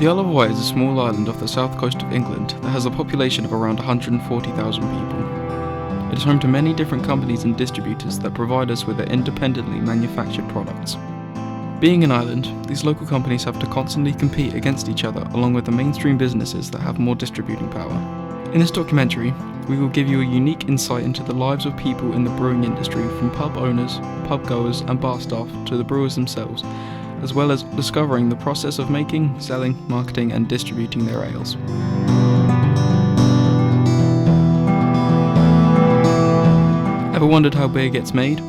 The Isle of Wight is a small island off the south coast of England that has a population of around 140,000 people. It is home to many different companies and distributors that provide us with their independently manufactured products. Being an island, these local companies have to constantly compete against each other along with the mainstream businesses that have more distributing power. In this documentary, we will give you a unique insight into the lives of people in the brewing industry, from pub owners, pub goers and bar staff to the brewers themselves, as well as discovering the process of making, selling, marketing and distributing their ales. Ever wondered how beer gets made?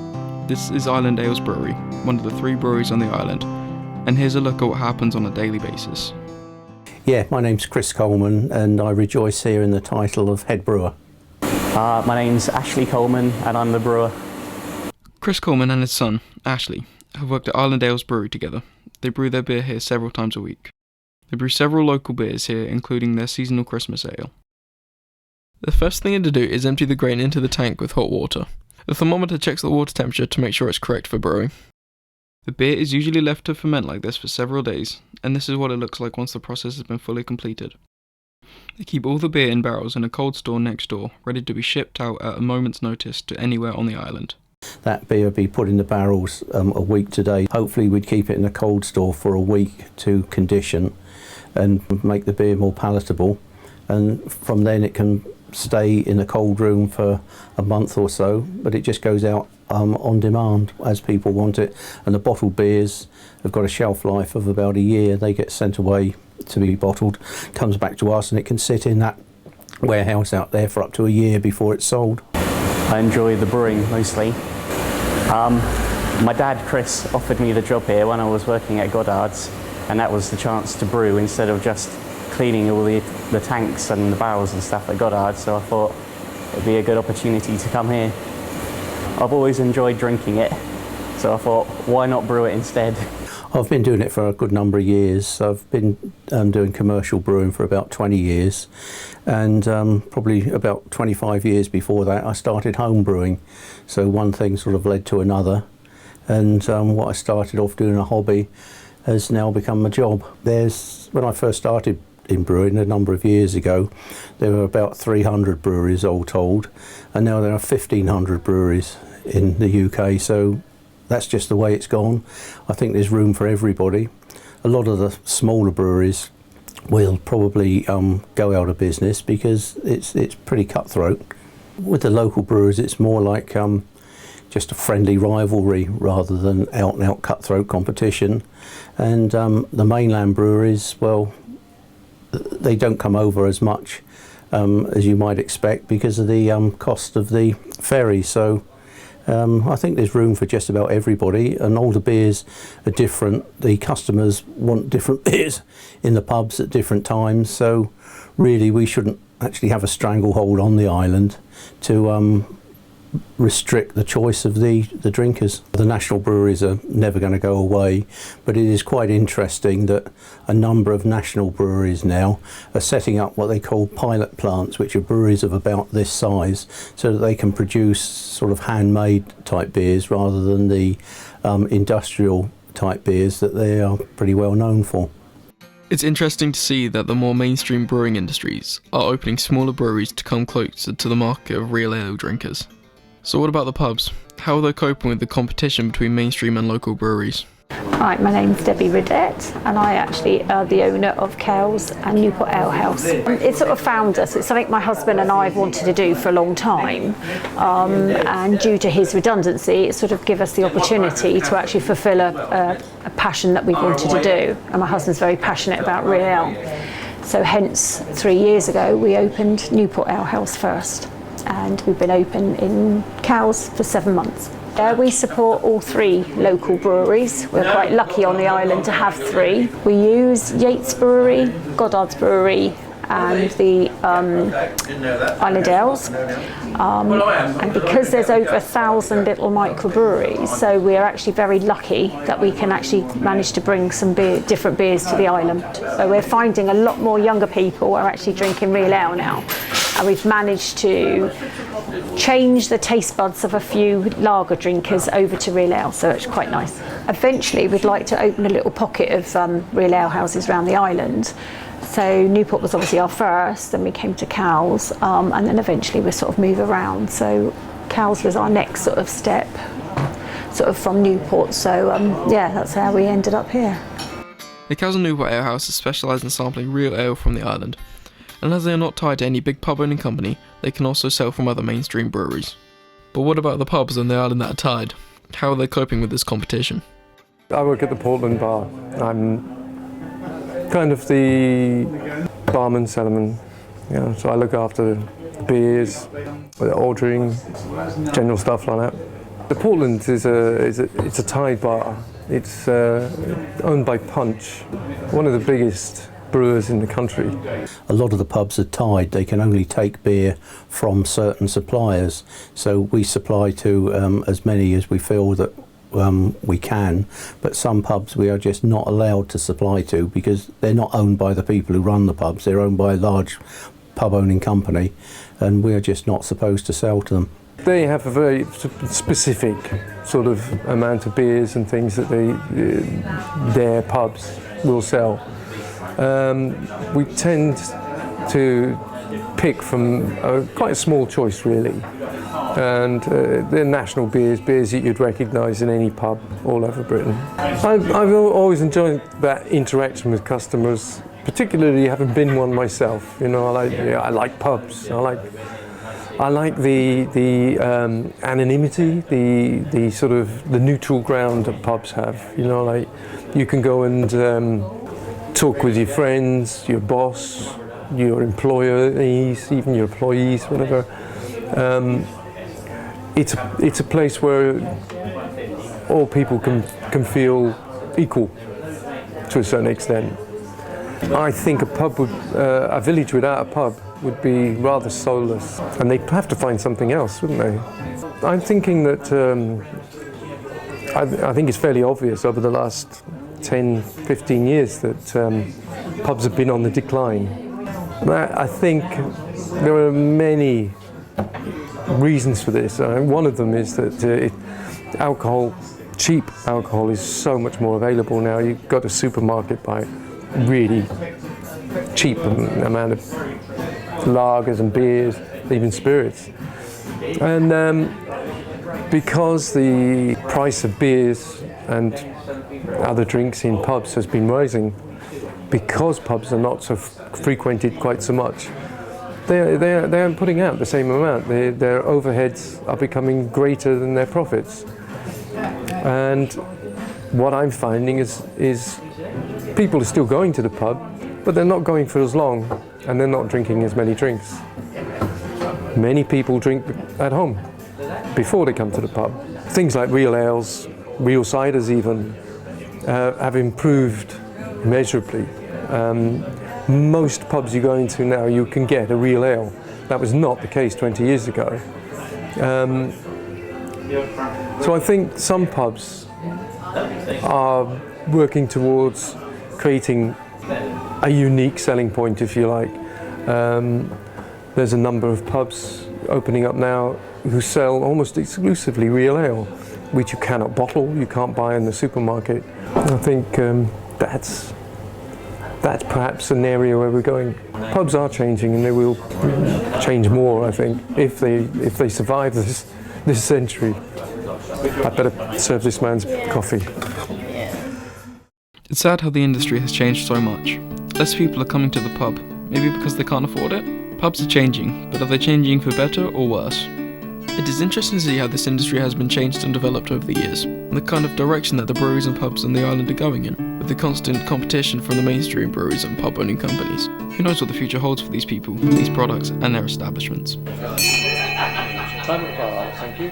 This is Island Ales Brewery, one of the 3 breweries on the island, and here's a look at what happens on a daily basis. Yeah, my name's Chris Coleman and I rejoice here in the title of head brewer. My name's Ashley Coleman and I'm the brewer. Chris Coleman and his son, Ashley, have worked at Island Ales Brewery together. They brew their beer here several times a week. They brew several local beers here, including their seasonal Christmas ale. The first thing to do is empty the grain into the tank with hot water. The thermometer checks the water temperature to make sure it's correct for brewing. The beer is usually left to ferment like this for several days, and this is what it looks like once the process has been fully completed. They keep all the beer in barrels in a cold store next door, ready to be shipped out at a moment's notice to anywhere on the island. That beer would be put in the barrels a week today. Hopefully we'd keep it in a cold store for a week to condition and make the beer more palatable, and from then it can stay in a cold room for a month or so, but it just goes out on demand as people want it. And the bottled beers have got a shelf life of about a year. They get sent away to be bottled, comes back to us, and it can sit in that warehouse out there for up to a year before it's sold. I enjoy the brewing mostly. My dad Chris offered me the job here when I was working at Goddard's, and that was the chance to brew instead of just cleaning all the tanks and the barrels and stuff at Goddard's, so I thought it'd be a good opportunity to come here. I've always enjoyed drinking it, so I thought, why not brew it instead? I've been doing it for a good number of years. I've been doing commercial brewing for about 20 years, and probably about 25 years before that I started home brewing. So one thing sort of led to another, and what I started off doing a hobby has now become a job. When I first started in brewing a number of years ago, there were about 300 breweries all told, and now there are 1,500 breweries in the UK, so that's just the way it's gone. I think there's room for everybody. A lot of the smaller breweries will probably go out of business because it's pretty cutthroat. With the local brewers, it's more like just a friendly rivalry rather than out and out cutthroat competition. And the mainland breweries, well, they don't come over as much as you might expect because of the cost of the ferry. So I think there's room for just about everybody, and all the beers are different. The customers want different beers in the pubs at different times, so really we shouldn't actually have a stranglehold on the island to restrict the choice of the drinkers. The national breweries are never going to go away, but it is quite interesting that a number of national breweries now are setting up what they call pilot plants, which are breweries of about this size, so that they can produce sort of handmade type beers rather than the industrial type beers that they are pretty well known for. It's interesting to see that the more mainstream brewing industries are opening smaller breweries to come closer to the market of real ale drinkers. So what about the pubs? How are they coping with the competition between mainstream and local breweries? Hi, my name's Debbie Riddett, and I actually are the owner of Cowes and Newport Ale House. It sort of found us. It's something my husband and I have wanted to do for a long time, and due to his redundancy, it sort of gave us the opportunity to actually fulfil a passion that we've wanted to do. And my husband's very passionate about real ale. So hence, 3 years ago, we opened Newport Ale House first. And we've been open in Cowes for 7 months. We support all 3 local breweries. We're quite lucky on the island to have 3. We use Yates Brewery, Goddard's Brewery and the Island Ales. And because there's over 1,000 little microbreweries, so we're actually very lucky that we can actually manage to bring some different beers to the island. So we're finding a lot more younger people are actually drinking real ale now. And we've managed to change the taste buds of a few lager drinkers over to real ale, so it's quite nice. Eventually we'd like to open a little pocket of real ale houses around the island. So Newport was obviously our first, then we came to Cowes, and then eventually we sort of move around. So Cowes was our next sort of step, sort of from Newport. So yeah, that's how we ended up here. The Cowes and Newport Ale House is specialised in sampling real ale from the island, and as they are not tied to any big pub owning company, they can also sell from other mainstream breweries. But what about the pubs on the island that are tied? How are they coping with this competition? I work at the Portland Bar. I'm kind of the barman, cellarman, so I look after beers, ordering, general stuff like that. The Portland it's a tied bar. It's owned by Punch, one of the biggest brewers in the country. A lot of the pubs are tied. They can only take beer from certain suppliers, so we supply to as many as we feel that we can, but some pubs we are just not allowed to supply to because they're not owned by the people who run the pubs. They're owned by a large pub owning company, and we are just not supposed to sell to them. They have a very specific sort of amount of beers and things that their pubs will sell. We tend to pick from quite a small choice really, and they're national beers that you'd recognise in any pub all over Britain. I've always enjoyed that interaction with customers, particularly having been one myself. I like pubs. I like the anonymity, the sort of the neutral ground that pubs have. You can go and talk with your friends, your boss, your employees, even your employees, whatever. It's a place where all people can feel equal to a certain extent. I think a village without a pub would be rather soulless, and they'd have to find something else, wouldn't they? I'm thinking that I think it's fairly obvious over the last 10, 15 years that pubs have been on the decline. I think there are many reasons for this. One of them is that cheap alcohol is so much more available now. You go to a supermarket, buy really cheap amount of lagers and beers, even spirits. And because the price of beers and other drinks in pubs has been rising, because pubs are not so frequented quite so much, they aren't putting out the same amount. Their overheads are becoming greater than their profits. And what I'm finding is people are still going to the pub, but they're not going for as long, and they're not drinking as many drinks. Many people drink at home before they come to the pub. Things like real ales, real ciders even, have improved immeasurably. Most pubs you go into now, you can get a real ale. That was not the case 20 years ago. So I think some pubs are working towards creating a unique selling point, if you like. There's a number of pubs opening up now who sell almost exclusively real ale, which you cannot bottle, you can't buy in the supermarket. I think that's perhaps an area where we're going. Pubs are changing, and they will change more, I think, if they survive this century. I'd better serve this man's coffee. It's sad how the industry has changed so much. Less people are coming to the pub, maybe because they can't afford it. Pubs are changing, but are they changing for better or worse? It is interesting to see how this industry has been changed and developed over the years, and the kind of direction that the breweries and pubs on the island are going in, with the constant competition from the mainstream breweries and pub owning companies. Who knows what the future holds for these people, these products, and their establishments. Thank you.